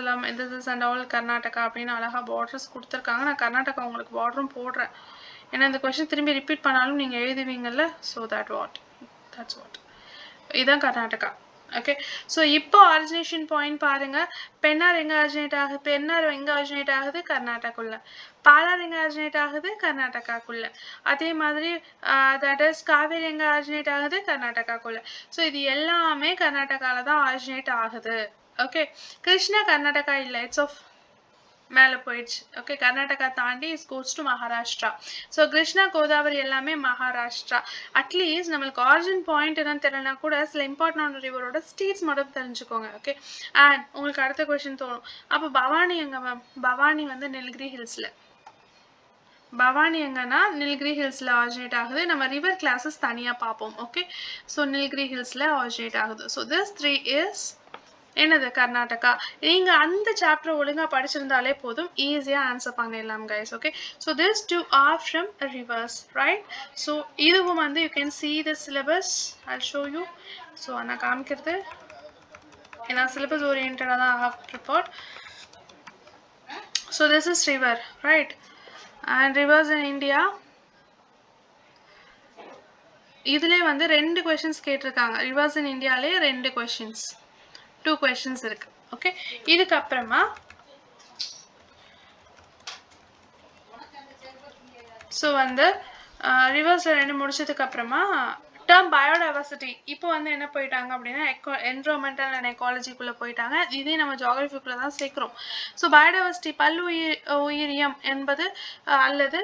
is and all Karnataka அப்படின்னு அழகாக பார்டர்ஸ் கொடுத்துருக்காங்க. நான் கர்நாடகா உங்களுக்கு பார்டரும் போடுறேன். ஏன்னா இந்த கொஸ்டின் திரும்பி ரிப்பீட் பண்ணாலும் நீங்கள் எழுதுவீங்கல்ல. So that's what. இதுதான் கர்நாடகா. ஓகே ஸோ இப்போ ஆரிஜினேஷன் பாயிண்ட் பாருங்க பெண்ணார் எங்கே ஆரிஜினேட் ஆகுது பெண்ணார் எங்கே ஆரிஜினேட் ஆகுது கர்நாடகாக்குள்ள பாலார் எங்கே ஆரிஜினேட் ஆகுது கர்நாடகாக்குள்ள அதே மாதிரி தட் இஸ் காவேரி எங்கே ஆரிஜினேட் ஆகுது கர்நாடகாக்குள்ள ஸோ இது எல்லாமே கர்நாடகாவில் தான் ஆரிஜினேட் ஆகுது ஓகே கிருஷ்ணா கர்நாடகா இல்லை இட்ஸ் ஆஃப் மேலே போயிடுச்சு ஓகே கர்நாடகா தாண்டி is goes to Maharashtra so Krishna Godavari எல்லாமே மகாராஷ்டிரா அட்லீஸ்ட் நம்மளுக்கு ஆரிஜின் பாயிண்ட் என்னன்னு தெரியலனா கூட சில இம்பார்ட்டன்டான ரிவரோட ஸ்டேட்ஸ் மட்டும் தெரிஞ்சுக்கோங்க ஓகே அண்ட் உங்களுக்கு அடுத்த கொஸ்டின் தோணும் அப்போ பவானி எங்க மேம் பவானி வந்து நீலகிரி ஹில்ஸில் பவானி எங்கன்னா நீலகிரி ஹில்ஸில் ஆரிஜினேட் ஆகுது நம்ம ரிவர் கிளாஸஸ் தனியாக பார்ப்போம் ஓகே ஸோ நீலகிரி ஹில்ஸில் ஆரிஜினேட் ஆகுது ஸோ திஸ் 3 இஸ் என்னது கர்நாடகா நீங்க அந்த சாப்டர் ஒழுங்கா படிச்சிருந்தாலே போதும் ஈஸியா ஆன்சர் பண்ணிடலாம் guys okay so this 2 are from rivers right so இதுவும் வந்து you can see the syllabus I show you so நான் காமிக்கிறது ஏன்னா சிலபஸ் ஓரியன்டாக தான் have prepared so this is river right and rivers in India இதுலேயே வந்து 2 கொஸ்டின்ஸ் கேட்டிருக்காங்க ரிவர்ஸ் இன் இந்தியாலே 2 கொஸ்டின்ஸ் 2 questions இருக்கு ஓகே இதுக்கு அப்புறமா ஸோ வந்து ரிவர்ஸ்ல 2 முடிச்சதுக்கு அப்புறமா டேர்ம் பயோடைவர்சிட்டி இப்போ வந்து என்ன போயிட்டாங்க அப்படின்னா என்விரான்மெண்டல் அண்ட் எக்காலஜிக்குள்ளே போயிட்டாங்க இதே நம்ம ஜியாகிரபிக்குள்ளே தான் சேர்க்குறோம் ஸோ பயோடைவர்சிட்டி உயிரியம் என்பது அல்லது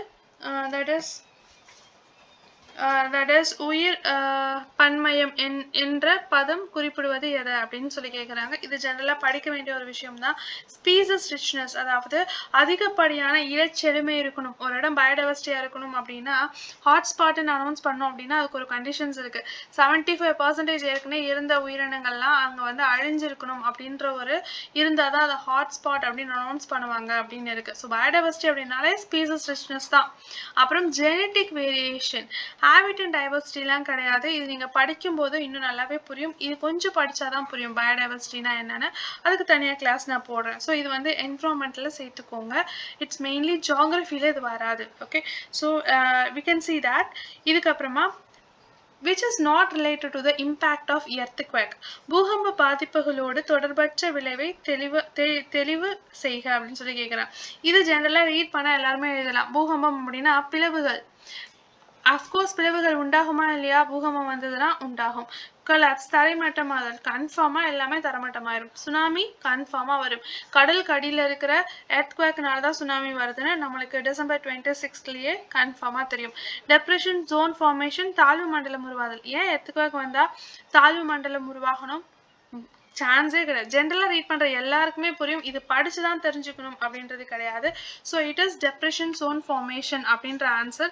that is உயிர் பன்மயம் என்ற பதம் குறிப்பிடுவது எது அப்படின்னு சொல்லி கேட்குறாங்க இது ஜெனரலாக படிக்க வேண்டிய ஒரு விஷயம் தான் ஸ்பீசஸ் ரிச்னஸ் அதாவது அதிகப்படியான இலச்செழுமை இருக்கணும் ஒரு இடம் பயோடைவர்சிட்டியாக இருக்கணும் அப்படின்னா ஹாட்ஸ்பாட்னு அனௌன்ஸ் பண்ணோம் அப்படின்னா அதுக்கு ஒரு கண்டிஷன்ஸ் இருக்குது 75% ஏற்கனவே இருந்த உயிரினங்கள்லாம் அங்கே வந்து அழிஞ்சிருக்கணும் அப்படின்ற ஒரு இருந்தால் தான் அதை ஹாட்ஸ்பாட் அப்படின்னு அனௌன்ஸ் பண்ணுவாங்க அப்படின்னு இருக்குது ஸோ பயோடைவர்சிட்டி அப்படின்னாலே ஸ்பீசஸ் ரிச்னஸ் தான் அப்புறம் ஜெனட்டிக் வேரியேஷன் ஹேபிட் அண்ட் டைவர்சிட்டிலாம் கிடையாது இது நீங்கள் படிக்கும்போது இன்னும் நல்லாவே புரியும் இது கொஞ்சம் படித்தாதான் புரியும் பயோடைவர்சிட்டினா என்னென்னு அதுக்கு தனியாக கிளாஸ் நான் போடுறேன் ஸோ இது வந்து என்விரான்மெண்ட்டில் சேர்த்துக்கோங்க இட்ஸ் மெயின்லி ஜியாகிரஃபியில் இது வராது okay so we can see that இதுக்கப்புறமா which is not related to the impact of earthquake பூகம்ப பாதிப்புகளோடு தொடர்பற்ற விளைவை தெளிவு செய்க அப்படின்னு சொல்லி கேட்குறேன் இது ஜெனரலாக ரீட் பண்ண எல்லாருமே எழுதலாம் பூகம்பம் அப்படின்னா பிளவுகள் அஃப்கோர்ஸ் பிளவுகள் உண்டாகுமா இல்லையா பூகம்பம் வந்ததுன்னா உண்டாகும் கொலாப்ஸ் தரைமட்டமாதல் கன்ஃபார்மாக எல்லாமே தரைமட்டமாயிரும் சுனாமி கன்ஃபார்மாக வரும் கடலுக்கு அடியில் இருக்கிற எர்த்குவேக்னால தான் சுனாமி வருதுன்னு நம்மளுக்கு டிசம்பர் 26லேயே கன்ஃபார்மாக தெரியும் டெப்ரெஷன் ஜோன் ஃபார்மேஷன் தாழ்வு மண்டலம் உருவாதல் ஏன் எர்த்குவேக் வந்தால் தாழ்வு மண்டலம் உருவாகணும் சான்ஸே கிடையாது ஜென்ரலாக ரீட் பண்ணுற எல்லாருக்குமே புரியும் இது படிச்சு தான் தெரிஞ்சுக்கணும் அப்படின்றது கிடையாது so it is depression zone formation அப்படின்ற ஆன்சர்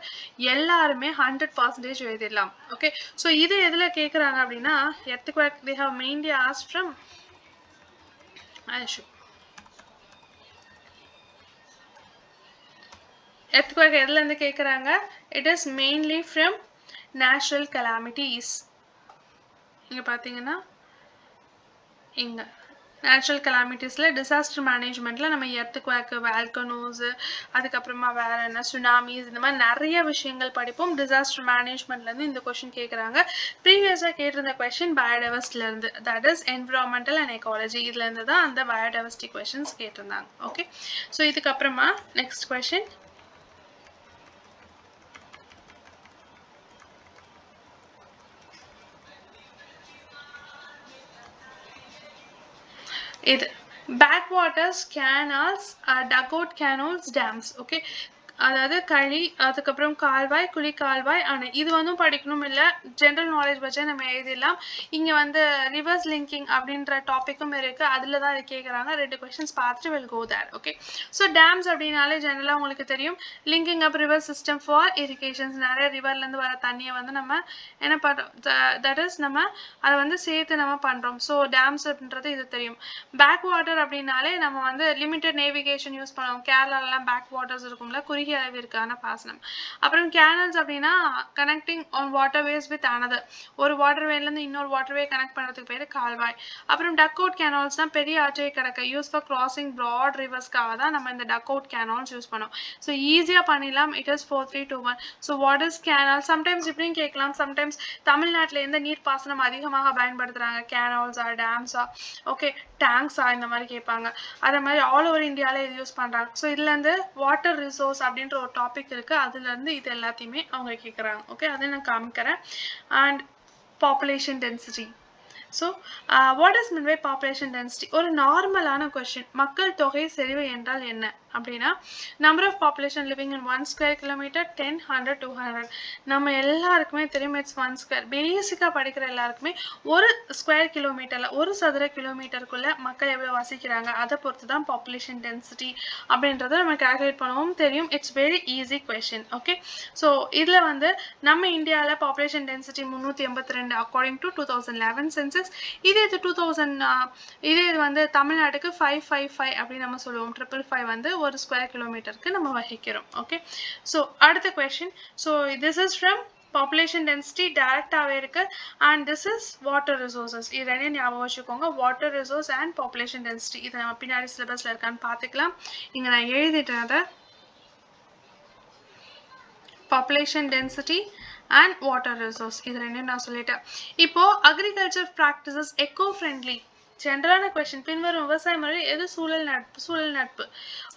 எல்லாருமே 100% எழுதிடலாம் ஓகே ஸோ இது எதில் கேட்குறாங்க அப்படின்னா earthquake they have mainly asked from earthquake எதுலேருந்து கேட்குறாங்க it is mainly from natural calamities இங்கே பார்த்தீங்கன்னா இங்கே நேச்சுரல் கலாமிட்டிஸில் டிசாஸ்டர் மேனேஜ்மெண்ட்டில் நம்ம எர்த்குவேக்கு வால்கனோஸு அதுக்கப்புறமா வேறு என்ன சுனாமிஸ் இந்த மாதிரி நிறைய விஷயங்கள் படிப்போம் டிசாஸ்டர் மேனேஜ்மெண்ட்லேருந்து இந்த கொஷின் கேட்குறாங்க ப்ரீவியஸாக கேட்டிருந்த கொஷின் பயோடைவர்சிட்டிலேருந்து that is environmental and ecology இதுலேருந்து தான் அந்த பயோடைவர்சிட்டி கொஷின்ஸ் கேட்டிருந்தாங்க ஓகே ஸோ இதுக்கப்புறமா நெக்ஸ்ட் கொஷின் இது backwaters canals dugout canals dams okay அதாவது களி அதுக்கப்புறம் கால்வாய் குழி கால்வாய் அணை இது வந்து படிக்கணும் இல்லை ஜென்ரல் நாலேஜ் வச்சே நம்ம எழுதிடலாம் இங்கே வந்து ரிவர்ஸ் லிங்கிங் அப்படின்ற டாப்பிக்கும் இருக்குது அதில் தான் இது கேட்குறாங்க 2 கொஸ்டின்ஸ் பார்த்துட்டு will go there okay so dams அப்படின்னாலே ஜென்ரலாக உங்களுக்கு தெரியும் linking up river system for irrigations நிறைய ரிவர்லேருந்து வர தண்ணியை வந்து நம்ம என்ன பண்ணுறோம் தட் இஸ் நம்ம அதை வந்து சேர்த்து நம்ம பண்ணுறோம் ஸோ டேம்ஸ் அப்படின்றது இது தெரியும் பேக் வாட்டர் அப்படின்னாலே நம்ம வந்து லிமிட்டட் நேவிகேஷன் யூஸ் பண்ணுவோம் கேரளாலலாம் பேக் வாட்டர்ஸ் இருக்கும்ல குறுகிய குறுகிய அளவிற்கான பாசனம். அப்புறம் கேனல்ஸ் அப்படின்னா connecting on waterways with another, ஒரு வாட்டர்வேலேருந்து இன்னொரு வாட்டர்வே கனெக்ட் பண்ணுறதுக்கு பேர் கால்வாய். அப்புறம் டக் அவுட் கேனால்ஸ் தான் பெரிய ஆற்றை கடக்க யூஸ் ஃபார் கிராசிங் ப்ராட் ரிவர்ஸ்க்காக தான் நம்ம இந்த டக் அவுட் கேனால்ஸ் யூஸ் பண்ணோம். ஸோ ஈஸியாக பண்ணிடலாம். It is 4321. So what is canal? Sometimes இப்படியும் கேட்கலாம். சம்டைம்ஸ் தமிழ்நாட்டில் எந்த நீர்ப்பாசனம் அதிகமாக பயன்படுத்துகிறாங்க, கேனால்ஸா டேம்ஸா ஓகே டேங்க்ஸா இந்த மாதிரி கேட்பாங்க. அதே மாதிரி ஆல் ஓவர் இந்தியாவில் இது யூஸ் பண்ணுறாங்க. ஸோ இதுலேருந்து வாட்டர் ரிசோர்ஸ் அப்படின்ற ஒரு டாபிக் இருக்குது, அதுலேருந்து இது எல்லாத்தையுமே அவங்க கேட்குறாங்க. ஓகே அதை நான் காமிக்கிறேன். And population density. So what is mean by population density? ஒரு நார்மலான கொஸ்டின். மக்கள் தொகை செறிவு என்றால் என்ன அப்படின்னா number of population living in 1 square kilometre 10, 100, 200. நம்ம எல்லாருக்குமே தெரியும் இட்ஸ் 1 ஸ்கொயர். பேசிக்காக படிக்கிற எல்லாருக்குமே ஒரு ஸ்கொயர் கிலோமீட்டரில், ஒரு சதுர கிலோமீட்டருக்குள்ள மக்கள் எவ்வளோ வசிக்கிறாங்க அதை பொறுத்து தான் பாப்புலேஷன் டென்சிட்டி அப்படின்றத நம்ம கால்குலேட் பண்ணவும் தெரியும். It's very easy question. Okay so இதில் வந்து நம்ம இந்தியாவில் population density 382 according to 2011 census. இதே இது 2000 இதே இது வந்து தமிழ்நாட்டுக்கு 555 அப்படின்னு நம்ம சொல்லுவோம். 555 வந்து ஒரு ஸ்கொயர் கிலோமீட்டருக்கு நம்ம வகிக்கிறோம். ஓகே ஸோ அடுத்த question. So this is from population density டைரக்டாகவே இருக்கு. And this is water resources. இது ரெண்டையும் ஞாபகம் வச்சுக்கோங்க, water resource and population density. இதை நம்ம பின்னாடி சிலபஸ்ல இருக்கான்னு பார்த்துக்கலாம். இங்கே நான் எழுதிட்டேன் அதை. Population density and water resource இது ரெண்டையும் நான் சொல்லிட்டேன். இப்போ அக்ரிகல்ச்சர் ப்ராக்டிசஸ் எக்கோ ஃப்ரெண்ட்லி. ஜென்ரலான கொஸ்டின். பின்வரும் விவசாய முறை எது சூழல் நட்பு?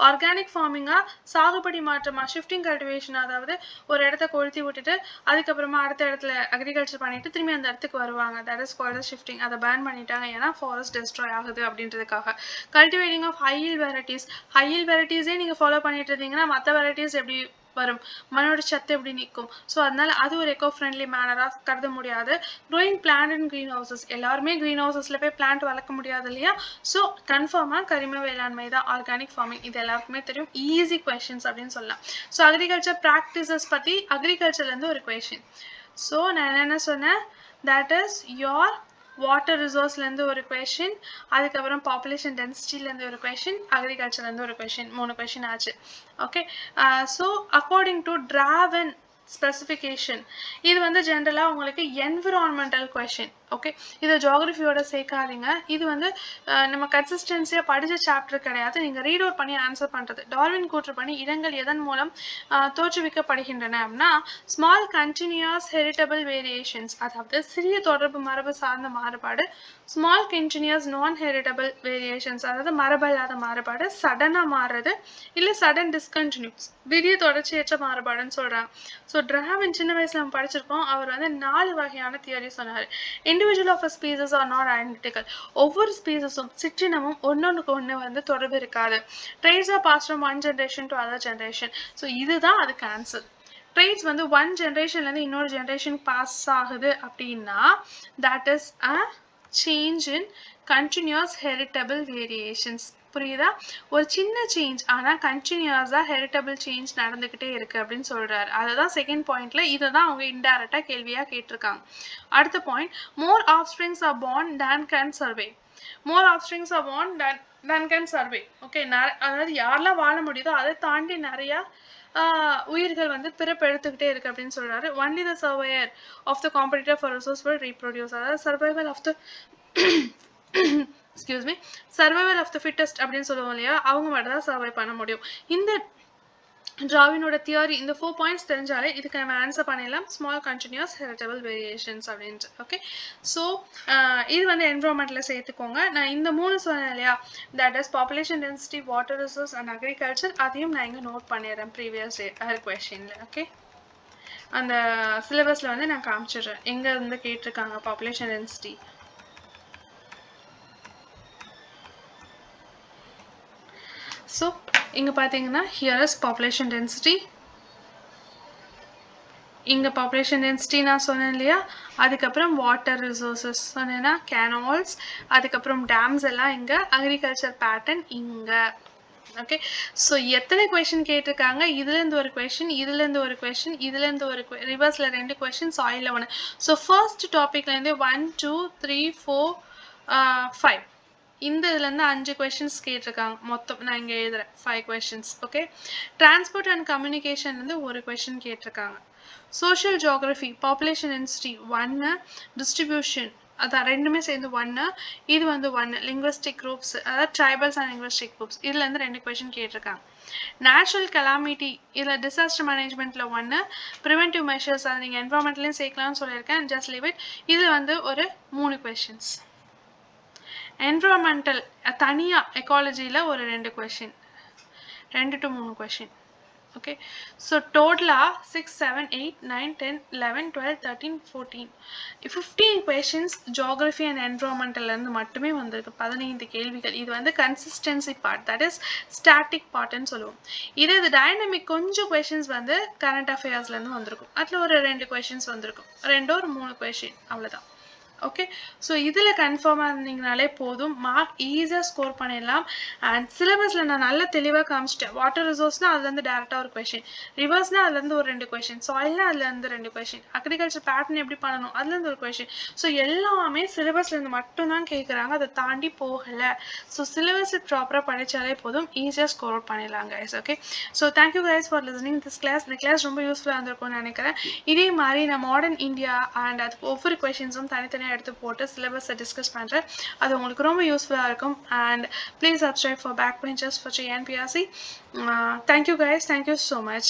ஆர்கானிக் ஃபார்மிங்கா, சாகுபடி மாற்றமா, ஷிஃப்டிங் கல்டிவேஷன், அதாவது ஒரு இடத்த கொளுத்தி விட்டுட்டு அதுக்கப்புறமா அடுத்த இடத்துல அக்ரிகல்ச்சர் பண்ணிட்டு திரும்பி அந்த இடத்துக்கு வருவாங்க. That is called shifting. அதை பேன் பண்ணிட்டாங்க ஏன்னா ஃபாரஸ்ட் டெஸ்ட்ராய் ஆகுது அப்படின்றதுக்காக. Cultivating of high yield varieties. High yield வெரைட்டிஸே நீங்கள் ஃபாலோ பண்ணிட்டு இருந்தீங்கன்னா மற்ற வெரைட்டிஸ் எப்படி வரும், மண்ணோட சத்து எப்படி நிற்கும்? ஸோ அதனால அது ஒரு எக்கோ ஃப்ரெண்ட்லி மேனராக கருத முடியாது. Growing plant in green houses. எல்லாருமே க்ரீன் ஹவுசஸில் போய் பிளான்ட் வளர்க்க முடியாது இல்லையா? ஸோ கன்ஃபார்மாக கரிம வேளாண்மை தான் ஆர்கானிக் ஃபார்மிங். இது எல்லாருக்குமே தெரியும். ஈஸி கொஸ்டின்ஸ் அப்படின்னு சொல்லலாம். ஸோ அக்ரிகல்ச்சர் ப்ராக்டிசஸ் பற்றி அக்ரிகல்ச்சர்லேருந்து ஒரு கொஸ்டின். ஸோ நான் என்னென்ன சொன்னேன், தட் இஸ் யோர் வாட்டர் ரிசோர்ஸ்லேருந்து ஒரு கொஷின், அதுக்கப்புறம் பாப்புலேஷன் டென்சிட்டிலேருந்து ஒரு கொஷின், அக்ரிகல்ச்சர்லேருந்து ஒரு கொஷின். 3 கொஷின் ஆச்சு. Okay so according to Darwin specification, இது வந்து ஜென்ரலாக உங்களுக்கு என்விரான்மெண்டல் கொஷின். ஓகே இதை ஜியாகிரஃபியோட சேர்க்காதீங்க. இது வந்து நம்ம கன்சிஸ்டன்சியாக படித்த சாப்டர் கிடையாது, நீங்கள் ரீட் அவுட் பண்ணி ஆன்சர் பண்ணுறது. டார்வின் கூற்றுப்படி இடங்கள் எதன் மூலம் தோற்றுவிக்கப்படுகின்றன அப்படின்னா ஸ்மால் கண்டினியூஸ் ஹெரிட்டபிள் வேரியேஷன்ஸ், அதாவது சிறிய தொடர்பு மரபு சார்ந்த மாறுபாடு. ஸ்மால் கண்டினியூஸ் நான் ஹெரிட்டபிள் வேரியேஷன்ஸ், அதாவது மரபல்லாத மாறுபாடு, சடனாக மாறுறது இல்லை சடன் டிஸ்கண்டினியூஸ், திடீர் தொடர்ச்சியற்ற மாறுபாடுன்னு சொல்கிறாங்க. ஸோ டிராவின் சின்ன வயசில் நம்ம படிச்சிருக்கோம். அவர் வந்து 4 வகையான தியரி சொன்னார். individual of a species are not identical. ஒவ்வொரு ஸ்பீசஸும் சிற்றினமும் ஒன்னொன்றுக்கு ஒன்று வந்து தொடர்பு இருக்காது. traits are passed from one generation to other generation. So இதுதான் அதுக்கு ஆன்சர். traits வந்து one generationலேருந்து இன்னொரு ஜென்ரேஷன் பாஸ் ஆகுது அப்படின்னா that is a change in continuous heritable variations. புரியுதா? ஒரு சின்ன சேஞ்ச் ஆனால் கண்டினியூஸாக ஹெரிட்டபிள் சேஞ்ச் நடந்துக்கிட்டே இருக்கு அப்படின்னு சொல்றாரு. அதுதான் செகண்ட் பாயிண்ட்ல. இதை தான் அவங்க இன்டைரக்டாக கேள்வியாக கேட்டிருக்காங்க. அடுத்த point, more offsprings are born than can survive. More offsprings are born than can survive. Okay அதாவது யாரெல்லாம் வாழ முடியுதோ அதை தாண்டி நிறையா உயிர்கள் வந்து பிறப்பெடுத்துக்கிட்டே இருக்கு அப்படின்னு சொல்றாரு. Only the survivor of the competitor for resource will reproduce. அதாவது survival of the excuse me survival of the fittest அப்படின்னு சொல்லுவோம் இல்லையா, அவங்க மட்டும் தான் சர்வை பண்ண முடியும். இந்த டிராவினோட தியரி இந்த 4 பாயிண்ட்ஸ் தெரிஞ்சாலே இதுக்கு நம்ம ஆன்சர் பண்ணிடலாம். ஸ்மால் கண்டினியூஸ் ஹெரிட்டபிள் வேரியேஷன்ஸ் அப்படின்ட்டு. ஓகே ஸோ இது வந்து என்விரான்மெண்ட்டில் சேர்த்துக்கோங்க. நான் இந்த 3 சொன்னேன் இல்லையா, that is population density, water resource and agriculture. அதையும் நான் இங்கே நோட் பண்ணிடுறேன் ப்ரீவியஸ் கொஸ்டினில். ஓகே அந்த சிலபஸில் வந்து நான் காமிச்சிடுறேன் எங்கே இருந்து கேட்டிருக்காங்க பாப்புலேஷன் டென்சிட்டி. ஸோ இங்கே பார்த்தீங்கன்னா ஹியர் இஸ் பாப்புலேஷன் டென்சிட்டி. இங்கே பாப்புலேஷன் டென்சிட்டி நான் சொன்னேன் இல்லையா, அதுக்கப்புறம் வாட்டர் ரிசோர்ஸஸ் சொன்னேன்னா கேனால்ஸ், அதுக்கப்புறம் டேம்ஸ் எல்லாம் இங்கே, அக்ரிகல்ச்சர் பேட்டர்ன் இங்கே. ஓகே ஸோ எத்தனை கொஸ்டின் கேட்டிருக்காங்க, இதுலேருந்து ஒரு கொஸ்டின், இதுலேருந்து ஒரு கொஸ்டின், இதுலேருந்து ஒரு ரிவர்ஸில் 2 கொஸ்டின், சாயிலில் 1. ஸோ ஃபர்ஸ்ட் டாபிக்லேருந்து 1 2 3 4 5 இந்த இதுலேருந்து 5 கொஷின்ஸ் கேட்டிருக்காங்க. மொத்தம் நான் இங்கே எழுதுறேன் 5 கொஷின்ஸ். ஓகே, டிரான்ஸ்போர்ட் அண்ட் கம்யூனிகேஷன்லேருந்து ஒரு கொஷின் கேட்டிருக்காங்க. Social geography population density 1, distribution அதான் ரெண்டுமே சேர்ந்து 1, இது வந்து 1, லிங்குவிஸ்டிக் குரூப்ஸ் அதாவது ட்ரைபல்ஸ் அண்ட் லிங்குவிஸ்டிக் குரூப்ஸ் இதுலேருந்து 2 கொஷின் கேட்டிருக்காங்க. நேச்சுரல் கலாமிட்டி இதில் டிசாஸ்டர் மேனேஜ்மெண்ட்டில் 1, ப்ரிவென்டிவ் மெஷர்ஸ் அதை நீங்கள் என்வரான்மெண்ட்லேயும் சேர்க்கலாம்னு சொல்லியிருக்கேன். Just leave it. இதில் வந்து ஒரு 3 கொஷின்ஸ். என்வரான்மெண்டல் தனியாக எக்காலஜியில் ஒரு 2 question, 2 to 3 question. Okay, so total 6, 7, 8, 9, 10, 11, 12, 13, 14, 15 questions geography and environmental இருந்து மட்டுமே வந்திருக்கு. 15 கேள்விகள். இது வந்து consistency part, that is static part ன்னு சொல்லுவோம். இது dynamic கொஞ்சம் questions வந்து current affairsல இருந்து வந்திருக்கும். அதில் ஒரு 2 questions வந்திருக்கும், 2 or 3 question அவ்வளவுதான். ஓகே, ஸோ இதில் கன்ஃபார்மாக இருந்தீங்கனாலே போதும், மார்க் ஈஸியாக ஸ்கோர் பண்ணிடலாம். அண்ட் சிலபஸில் நான் நல்ல தெளிவாக காமிச்சிட்டேன். வாட்டர் ரிசோர்ஸ்னால் அதுலேருந்து டேரெக்டாக ஒரு கொஷின், ரிவர்ஸ்னால் அதுலேருந்து ஒரு 2 கொஷின், சாயில்னால் அதுலேருந்து 2 கொஷின், அக்ரிகல்ச்சர் பேட்டர்ன் எப்படி பண்ணணும் அதுலேருந்து ஒரு கொஷின். ஸோ எல்லாமே சிலபஸ்லேருந்து மட்டும்தான் கேட்குறாங்க, அதை தாண்டி போகலை. ஸோ சிலபஸ் ப்ராப்பராக படித்தாலே போதும், ஈஸியாக ஸ்கோர் அவுட் பண்ணிடலாம் guys. Okay, so thank you guys for listening this class. இந்த கிளாஸ் ரொம்ப யூஸ்ஃபுல்லாக இருந்திருக்கும்னு நினைக்கிறேன். இதே மாதிரி நான் மாடர்ன் இந்தியா அண்ட் அது ஒவ்வொரு கொஷின்ஸும் தனித்தனியாக எடுத்து போட்டு சிலபஸை டிஸ்கஸ் பண்ணுறேன். அது உங்களுக்கு ரொம்ப யூஸ்ஃபுல்லாக இருக்கும். And please subscribe for back benchers for JNPRC. Thank you guys, thank you so much.